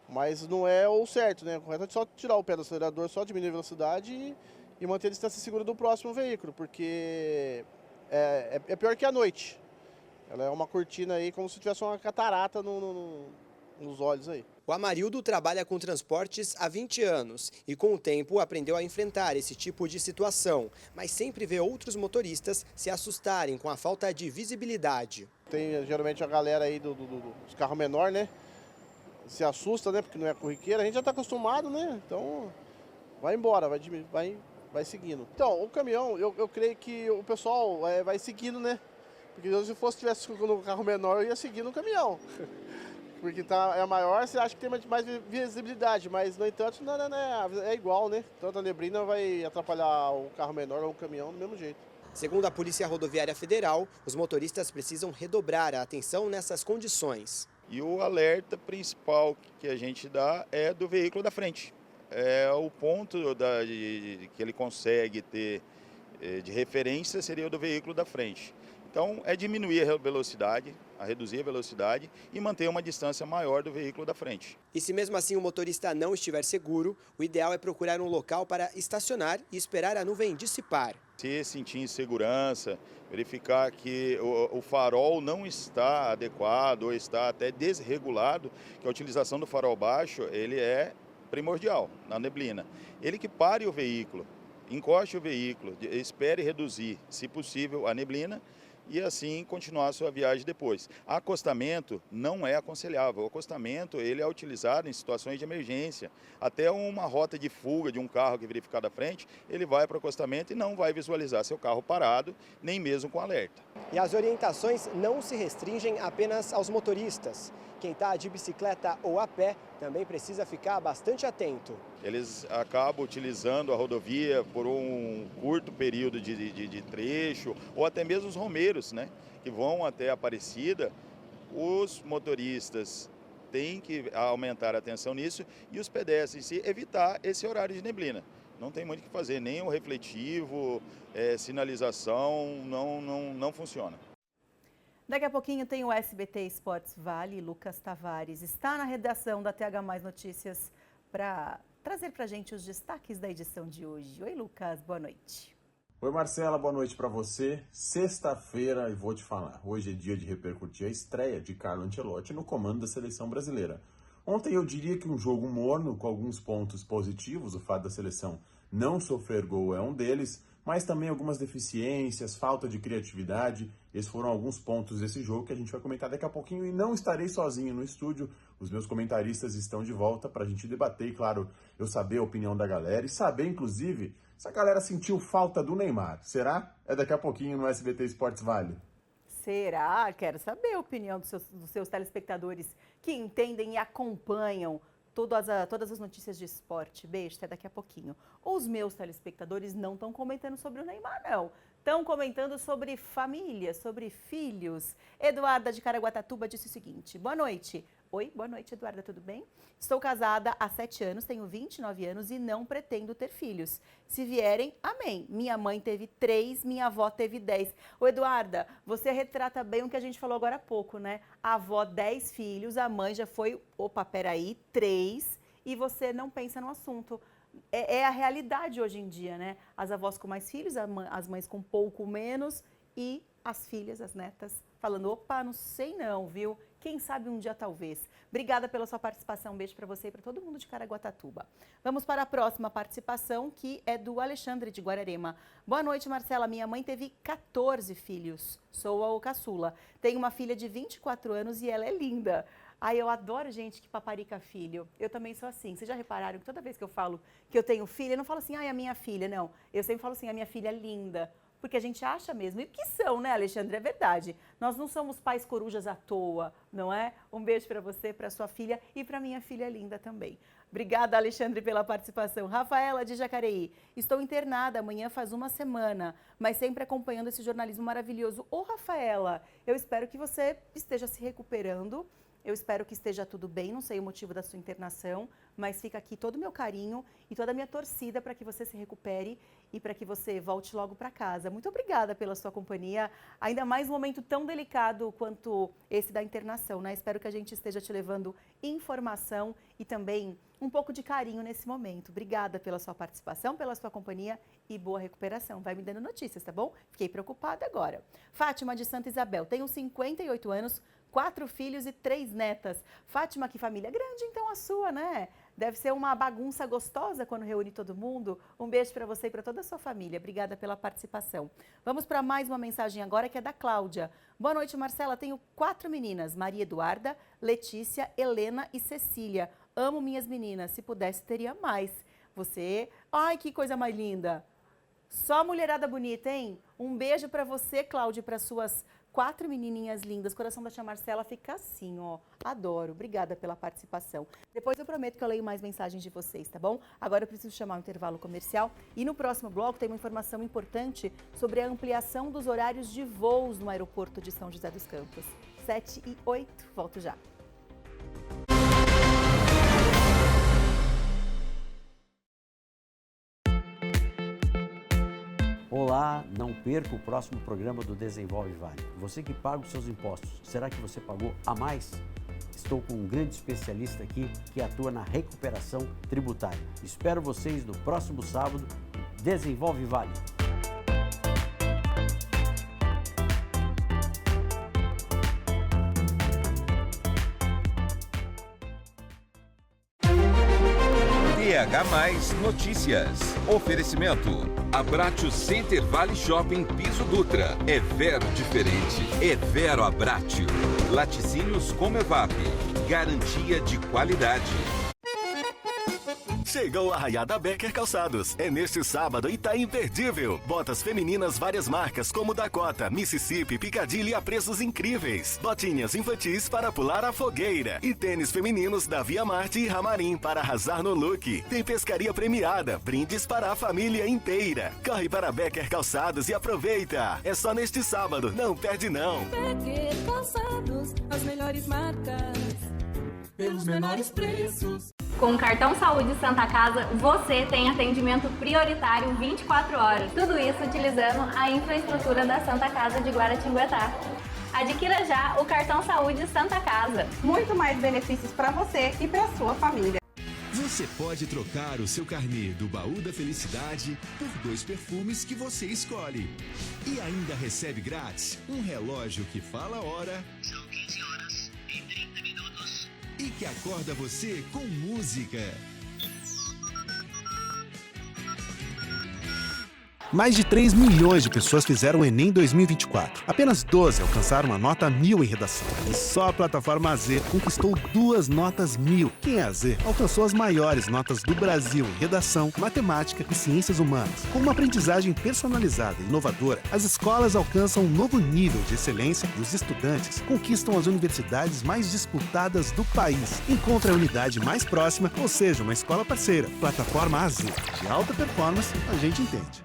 Mas não é o certo, né? O correto é só tirar o pé do acelerador, só diminuir a velocidade e manter a distância segura do próximo veículo, porque é pior que a noite. Ela é uma cortina aí como se tivesse uma catarata nos olhos aí. O Amarildo trabalha com transportes há 20 anos e com o tempo aprendeu a enfrentar esse tipo de situação, mas sempre vê outros motoristas se assustarem com a falta de visibilidade. Tem geralmente a galera aí dos carros menores, né? Se assusta, né? Porque não é corriqueira. A gente já está acostumado, né? Então vai embora, vai seguindo. Então, o caminhão, eu creio que o pessoal vai seguindo, né? Porque se tivesse no carro menor, eu ia seguir no caminhão. Porque é maior, você acha que tem mais visibilidade, mas no entanto é igual, né? Tanto a neblina vai atrapalhar o carro menor ou o caminhão do mesmo jeito. Segundo a Polícia Rodoviária Federal, os motoristas precisam redobrar a atenção nessas condições. E o alerta principal que a gente dá é do veículo da frente. É o ponto que ele consegue ter de referência seria o do veículo da frente. Então, é diminuir a velocidade, reduzir a velocidade e manter uma distância maior do veículo da frente. E se mesmo assim o motorista não estiver seguro, o ideal é procurar um local para estacionar e esperar a nuvem dissipar. Se sentir insegurança, verificar que o farol não está adequado ou está até desregulado, que a utilização do farol baixo ele é primordial na neblina. Ele que pare o veículo, encoste o veículo, espere reduzir, se possível, a neblina, e assim continuar a sua viagem depois. Acostamento não é aconselhável. O acostamento ele é utilizado em situações de emergência. Até uma rota de fuga de um carro que verificar da frente, ele vai para o acostamento e não vai visualizar seu carro parado, nem mesmo com alerta. E as orientações não se restringem apenas aos motoristas. Quem está de bicicleta ou a pé também precisa ficar bastante atento. Eles acabam utilizando a rodovia por um curto período de trecho, ou até mesmo os romeiros, né, que vão até Aparecida. Os motoristas têm que aumentar a atenção nisso e os pedestres em si evitar esse horário de neblina. Não tem muito o que fazer, nem o refletivo, sinalização, não funciona. Daqui a pouquinho tem o SBT Esportes Vale. Lucas Tavares está na redação da TH Mais Notícias para trazer para a gente os destaques da edição de hoje. Oi, Lucas, boa noite. Oi Marcela, boa noite para você. Sexta-feira, e vou te falar, hoje é dia de repercutir a estreia de Carlo Ancelotti no comando da seleção brasileira. Ontem eu diria que um jogo morno, com alguns pontos positivos, o fato da seleção não sofrer gol é um deles, mas também algumas deficiências, falta de criatividade. Esses foram alguns pontos desse jogo que a gente vai comentar daqui a pouquinho e não estarei sozinho no estúdio. Os meus comentaristas estão de volta para a gente debater e, claro, eu saber a opinião da galera e saber, inclusive, se a galera sentiu falta do Neymar. Será? É daqui a pouquinho no SBT Esportes Vale. Será? Quero saber a opinião dos seus telespectadores que entendem e acompanham todas as notícias de esporte. Beijo, até daqui a pouquinho. Os meus telespectadores não estão comentando sobre o Neymar, não. Estão comentando sobre família, sobre filhos. Eduarda de Caraguatatuba disse o seguinte: boa noite. Oi, boa noite, Eduarda, tudo bem? Estou casada há 7 anos, tenho 29 anos e não pretendo ter filhos. Se vierem, amém. Minha mãe teve 3, minha avó teve 10. Ô, Eduarda, você retrata bem o que a gente falou agora há pouco, né? A avó, 10 filhos, a mãe já foi, opa, peraí, 3, e você não pensa no assunto. É a realidade hoje em dia, né? As avós com mais filhos, as mães com pouco menos e as filhas, as netas, falando, opa, não sei não, viu? Quem sabe um dia talvez. Obrigada pela sua participação, um beijo para você e para todo mundo de Caraguatatuba. Vamos para a próxima participação, que é do Alexandre de Guararema. Boa noite, Marcela. Minha mãe teve 14 filhos, sou a caçula. Tenho uma filha de 24 anos e ela é linda. Ai, eu adoro gente que paparica filho. Eu também sou assim. Vocês já repararam que toda vez que eu falo que eu tenho filha, eu não falo assim, ai, a minha filha, não. Eu sempre falo assim, a minha filha é linda. Porque a gente acha mesmo. E que são, né, Alexandre? É verdade. Nós não somos pais corujas à toa, não é? Um beijo para você, para sua filha e para minha filha linda também. Obrigada, Alexandre, pela participação. Rafaela de Jacareí. Estou internada, amanhã faz 1 semana, mas sempre acompanhando esse jornalismo maravilhoso. Ô, Rafaela, eu espero que você esteja se recuperando. Eu espero que esteja tudo bem, não sei o motivo da sua internação, mas fica aqui todo o meu carinho e toda a minha torcida para que você se recupere e para que você volte logo para casa. Muito obrigada pela sua companhia, ainda mais um momento tão delicado quanto esse da internação, né? Espero que a gente esteja te levando informação e também um pouco de carinho nesse momento. Obrigada pela sua participação, pela sua companhia e boa recuperação. Vai me dando notícias, tá bom? Fiquei preocupada agora. Fátima de Santa Isabel, tenho 58 anos, 4 filhos e 3 netas. Fátima, que família grande, então a sua, né? Deve ser uma bagunça gostosa quando reúne todo mundo. Um beijo para você e para toda a sua família. Obrigada pela participação. Vamos para mais uma mensagem agora, que é da Cláudia. Boa noite, Marcela. Tenho 4 meninas, Maria Eduarda, Letícia, Helena e Cecília. Amo minhas meninas. Se pudesse, teria mais. Você... Ai, que coisa mais linda. Só mulherada bonita, hein? Um beijo para você, Cláudia, e para suas 4 menininhas lindas. O coração da tia Marcela fica assim, ó. Adoro. Obrigada pela participação. Depois eu prometo que eu leio mais mensagens de vocês, tá bom? Agora eu preciso chamar um intervalo comercial. E no próximo bloco tem uma informação importante sobre a ampliação dos horários de voos no aeroporto de São José dos Campos. 7h08. Volto já. Olá, não perca o próximo programa do Desenvolve Vale. Você que paga os seus impostos, será que você pagou a mais? Estou com um grande especialista aqui que atua na recuperação tributária. Espero vocês no próximo sábado, Desenvolve Vale. TH+ Notícias. Oferecimento. Abratio Center Vale Shopping Piso Dutra. É Vero diferente. É Vero Abratio. Laticínios Comevap. Garantia de qualidade. Chegou a Arraiada Becker Calçados. É neste sábado e tá imperdível. Botas femininas várias marcas como Dakota, Mississippi, Piccadilly a preços incríveis. Botinhas infantis para pular a fogueira. E tênis femininos da Via Marte e Ramarim para arrasar no look. Tem pescaria premiada, brindes para a família inteira. Corre para Becker Calçados e aproveita. É só neste sábado, não perde não. Becker Calçados, as melhores marcas, pelos menores preços. Com o cartão Saúde Santa Casa, você tem atendimento prioritário 24 horas. Tudo isso utilizando a infraestrutura da Santa Casa de Guaratinguetá. Adquira já o cartão Saúde Santa Casa. Muito mais benefícios para você e para sua família. Você pode trocar o seu carnê do Baú da Felicidade por 2 perfumes que você escolhe. E ainda recebe grátis um relógio que fala a hora. São 15 horas e 30 minutos. E que acorda você com música. Mais de 3 milhões de pessoas fizeram o Enem 2024. Apenas 12 alcançaram a nota 1000 em redação. E só a plataforma AZ conquistou 2 notas 1000. Quem é AZ alcançou as maiores notas do Brasil em redação, matemática e ciências humanas. Com uma aprendizagem personalizada e inovadora, as escolas alcançam um novo nível de excelência e os estudantes conquistam as universidades mais disputadas do país. Encontre a unidade mais próxima, ou seja, uma escola parceira. Plataforma AZ. De alta performance, a gente entende.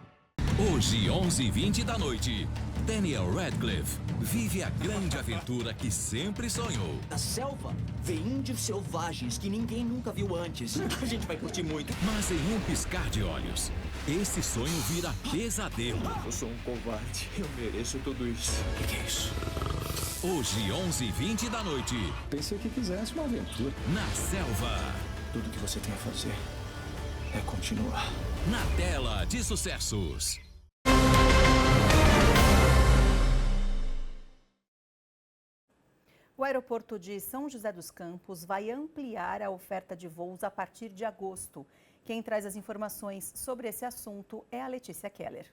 Hoje, 11h20 da noite, Daniel Radcliffe vive a grande aventura que sempre sonhou. Na selva, vê índios selvagens que ninguém nunca viu antes. A gente vai curtir muito. Mas em um piscar de olhos, esse sonho vira pesadelo. Eu sou um covarde. Eu mereço tudo isso. O que é isso? Hoje, 11h20 da noite. Pensei que quisesse uma aventura. Na selva. Tudo que você tem a fazer é continuar. Na tela de sucessos. O aeroporto de São José dos Campos vai ampliar a oferta de voos a partir de agosto. Quem traz as informações sobre esse assunto é a Letícia Keller.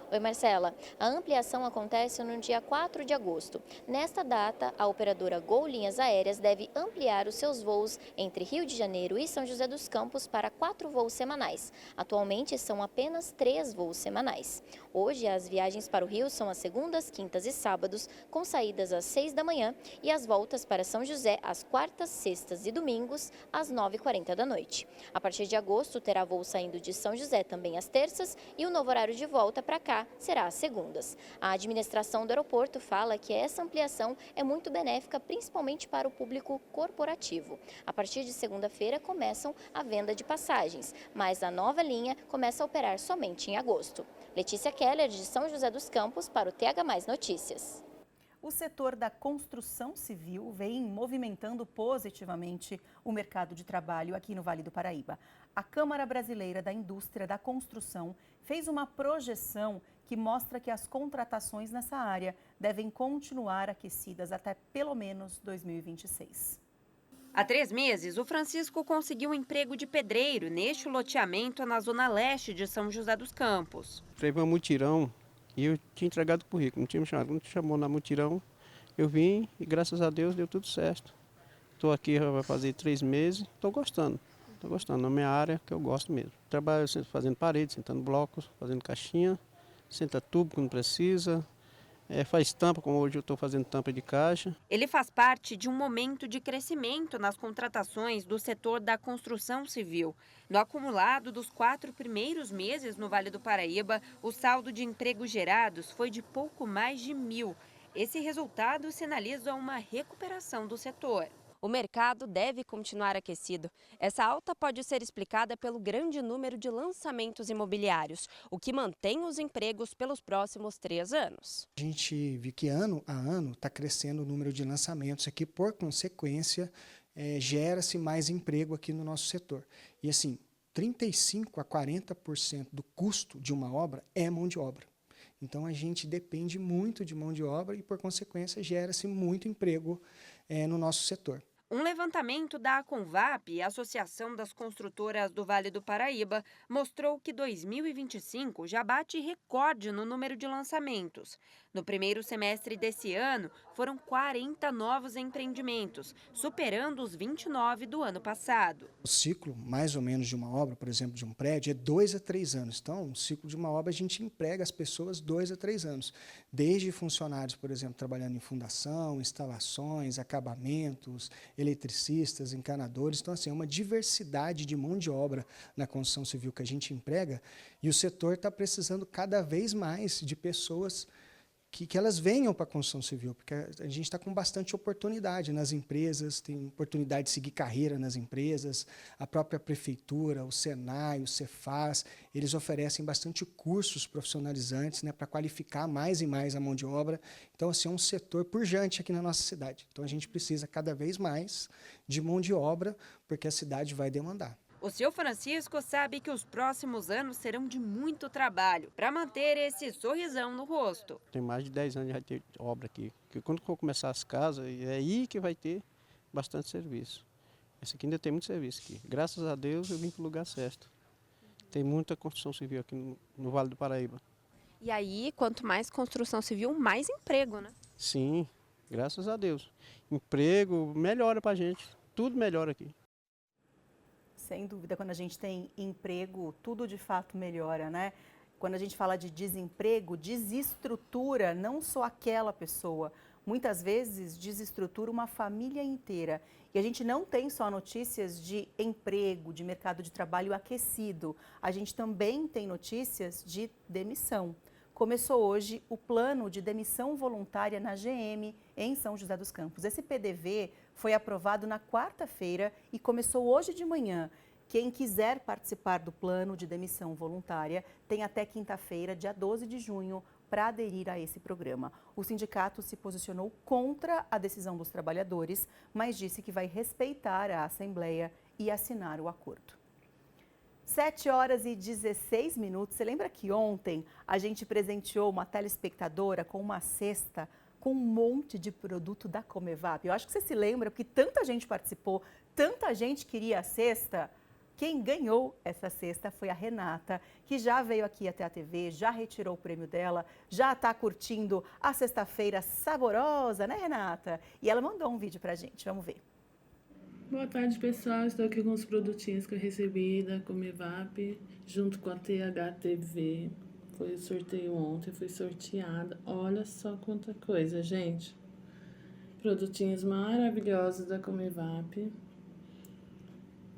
Oi, Marcela. A ampliação acontece no dia 4 de agosto. Nesta data, a operadora Gol Linhas Aéreas deve ampliar os seus voos entre Rio de Janeiro e São José dos Campos para 4 voos semanais. Atualmente, são apenas 3 voos semanais. Hoje, as viagens para o Rio são às segundas, quintas e sábados, com saídas às 6 da manhã e as voltas para São José às quartas, sextas e domingos, às 9h40 da noite. A partir de agosto, terá voo saindo de São José também às terças e o novo horário de volta para cá será às segundas. A administração do aeroporto fala que essa ampliação é muito benéfica, principalmente para o público corporativo. A partir de segunda-feira começam a venda de passagens, mas a nova linha começa a operar somente em agosto. Letícia Keller, de São José dos Campos, para o TH+ Notícias. O setor da construção civil vem movimentando positivamente o mercado de trabalho aqui no Vale do Paraíba. A Câmara Brasileira da Indústria da Construção fez uma projeção que mostra que as contratações nessa área devem continuar aquecidas até pelo menos 2026. Há 3 meses, o Francisco conseguiu um emprego de pedreiro neste loteamento na zona leste de São José dos Campos. Teve um mutirão e eu tinha entregado o currículo, não tinha me chamado. Quando chamou na mutirão, eu vim e graças a Deus deu tudo certo. Estou aqui, vai fazer 3 meses, estou gostando na minha área, que eu gosto mesmo. Trabalho fazendo parede, sentando blocos, fazendo caixinha, senta tubo quando precisa, faz tampa, como hoje eu estou fazendo tampa de caixa. Ele faz parte de um momento de crescimento nas contratações do setor da construção civil. No acumulado dos 4 primeiros meses no Vale do Paraíba, o saldo de empregos gerados foi de pouco mais de 1.000. Esse resultado sinaliza uma recuperação do setor. O mercado deve continuar aquecido. Essa alta pode ser explicada pelo grande número de lançamentos imobiliários, o que mantém os empregos pelos próximos 3 anos. A gente vê que ano a ano está crescendo o número de lançamentos aqui, por consequência, gera-se mais emprego aqui no nosso setor. E assim, 35% a 40% do custo de uma obra é mão de obra. Então a gente depende muito de mão de obra e, por consequência, gera-se muito emprego no nosso setor. Um levantamento da Convap, Associação das Construtoras do Vale do Paraíba, mostrou que 2025 já bate recorde no número de lançamentos. No primeiro semestre desse ano, foram 40 novos empreendimentos, superando os 29 do ano passado. O ciclo, mais ou menos, de uma obra, por exemplo, de um prédio, é 2 a 3 anos. Então, no ciclo de uma obra, a gente emprega as pessoas 2 a 3 anos. Desde funcionários, por exemplo, trabalhando em fundação, instalações, acabamentos, eletricistas, encanadores. Então, assim, é uma diversidade de mão de obra na construção civil que a gente emprega, e o setor está precisando cada vez mais de pessoas que elas venham para a construção civil, porque a gente está com bastante oportunidade nas empresas, tem oportunidade de seguir carreira nas empresas, a própria prefeitura, o Senai, o Cefaz, eles oferecem bastante cursos profissionalizantes, né, para qualificar mais e mais a mão de obra. Então, assim, é um setor pujante aqui na nossa cidade. Então, a gente precisa cada vez mais de mão de obra, porque a cidade vai demandar. O seu Francisco sabe que os próximos anos serão de muito trabalho para manter esse sorrisão no rosto. Tem mais de 10 anos que vai ter obra aqui. Porque quando for começar as casas, é aí que vai ter bastante serviço. Esse aqui ainda tem muito serviço aqui. Graças a Deus eu vim para o lugar certo. Tem muita construção civil aqui no Vale do Paraíba. E aí, quanto mais construção civil, mais emprego, né? Sim, graças a Deus. Emprego melhora para a gente, tudo melhora aqui. Sem dúvida, quando a gente tem emprego, tudo de fato melhora, né? Quando a gente fala de desemprego, desestrutura não só aquela pessoa, muitas vezes desestrutura uma família inteira. E a gente não tem só notícias de emprego, de mercado de trabalho aquecido, a gente também tem notícias de demissão. Começou hoje o plano de demissão voluntária na GM em São José dos Campos. Esse PDV foi aprovado na quarta-feira e começou hoje de manhã. Quem quiser participar do plano de demissão voluntária tem até quinta-feira, dia 12 de junho, para aderir a esse programa. O sindicato se posicionou contra a decisão dos trabalhadores, mas disse que vai respeitar a Assembleia e assinar o acordo. 7h16. Você lembra que ontem a gente presenteou uma telespectadora com uma cesta com um monte de produto da Comevap? Eu acho que você se lembra, porque tanta gente participou, tanta gente queria a cesta. Quem ganhou essa cesta foi a Renata, que já veio aqui até a TV, já retirou o prêmio dela, já está curtindo a sexta-feira saborosa, né, Renata? E ela mandou um vídeo pra gente, vamos ver. Boa tarde, pessoal. Estou aqui com os produtinhos que eu recebi da Comevap, junto com a THTV. Foi o sorteio ontem, fui sorteada. Olha só quanta coisa, gente. Produtinhos maravilhosos da Comevap.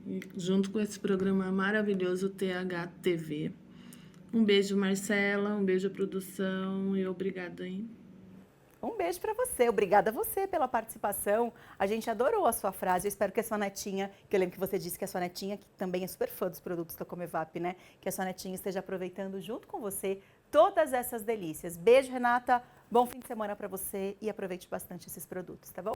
E junto com esse programa maravilhoso THTV. Um beijo, Marcela. Um beijo à produção e obrigada, hein? Um beijo para você, obrigada a você pela participação. A gente adorou a sua frase, eu espero que a sua netinha, que eu lembro que você disse que a sua netinha, que também é super fã dos produtos da Comevap, né? Que a sua netinha esteja aproveitando junto com você todas essas delícias. Beijo, Renata, bom fim de semana para você e aproveite bastante esses produtos, tá bom?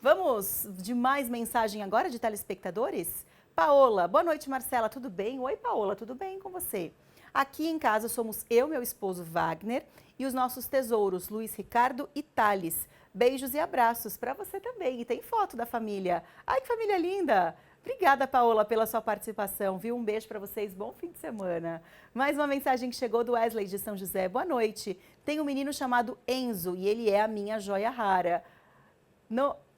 Vamos de mais mensagem agora de telespectadores? Paola, boa noite, Marcela, tudo bem? Oi, Paola, tudo bem com você? Aqui em casa somos eu, meu esposo Wagner e os nossos tesouros Luiz Ricardo e Thales. Beijos e abraços para você também. E tem foto da família. Ai, que família linda! Obrigada, Paola, pela sua participação, viu? Um beijo para vocês, bom fim de semana. Mais uma mensagem que chegou do Wesley de São José. Boa noite. Tem um menino chamado Enzo e ele é a minha joia rara.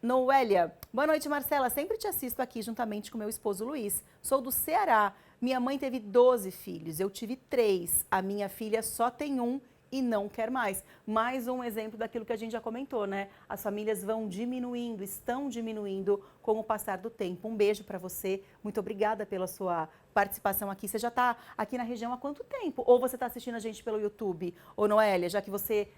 Noélia, boa noite, Marcela. Sempre te assisto aqui juntamente com meu esposo Luiz. Sou do Ceará. Minha mãe teve 12 filhos, eu tive 3. A minha filha só tem 1 e não quer mais. Mais um exemplo daquilo que a gente já comentou, né? As famílias vão diminuindo, estão diminuindo com o passar do tempo. Um beijo para você. Muito obrigada pela sua participação aqui. Você já está aqui na região há quanto tempo? Ou você está assistindo a gente pelo YouTube? Ô, Noélia, já que você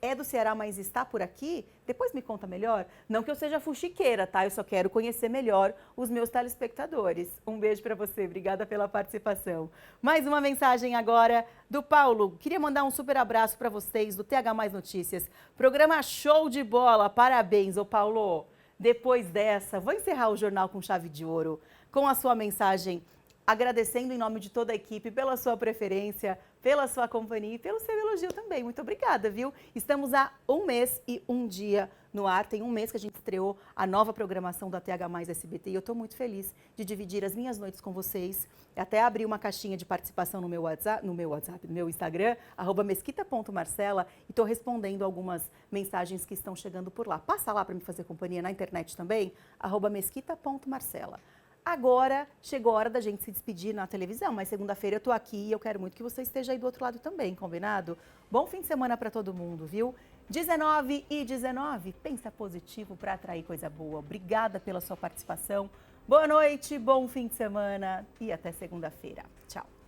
é do Ceará, mas está por aqui, depois me conta melhor. Não que eu seja fuxiqueira, tá? Eu só quero conhecer melhor os meus telespectadores. Um beijo para você. Obrigada pela participação. Mais uma mensagem agora do Paulo. Queria mandar um super abraço para vocês do TH Mais Notícias. Programa show de bola. Parabéns, ô Paulo. Depois dessa, vou encerrar o jornal com chave de ouro, com a sua mensagem, agradecendo em nome de toda a equipe pela sua preferência, pela sua companhia e pelo seu elogio também. Muito obrigada, viu? Estamos há 1 mês e 1 dia no ar. Tem 1 mês que a gente estreou a nova programação da TH Mais SBT e eu estou muito feliz de dividir as minhas noites com vocês. Até abri uma caixinha de participação no meu Instagram, @mesquita.marcela, e estou respondendo algumas mensagens que estão chegando por lá. Passa lá para me fazer companhia na internet também, @mesquita.marcela. Agora chegou a hora da gente se despedir na televisão, mas segunda-feira eu tô aqui e eu quero muito que você esteja aí do outro lado também, combinado? Bom fim de semana para todo mundo, viu? 19h19, pensa positivo para atrair coisa boa. Obrigada pela sua participação. Boa noite, bom fim de semana e até segunda-feira. Tchau.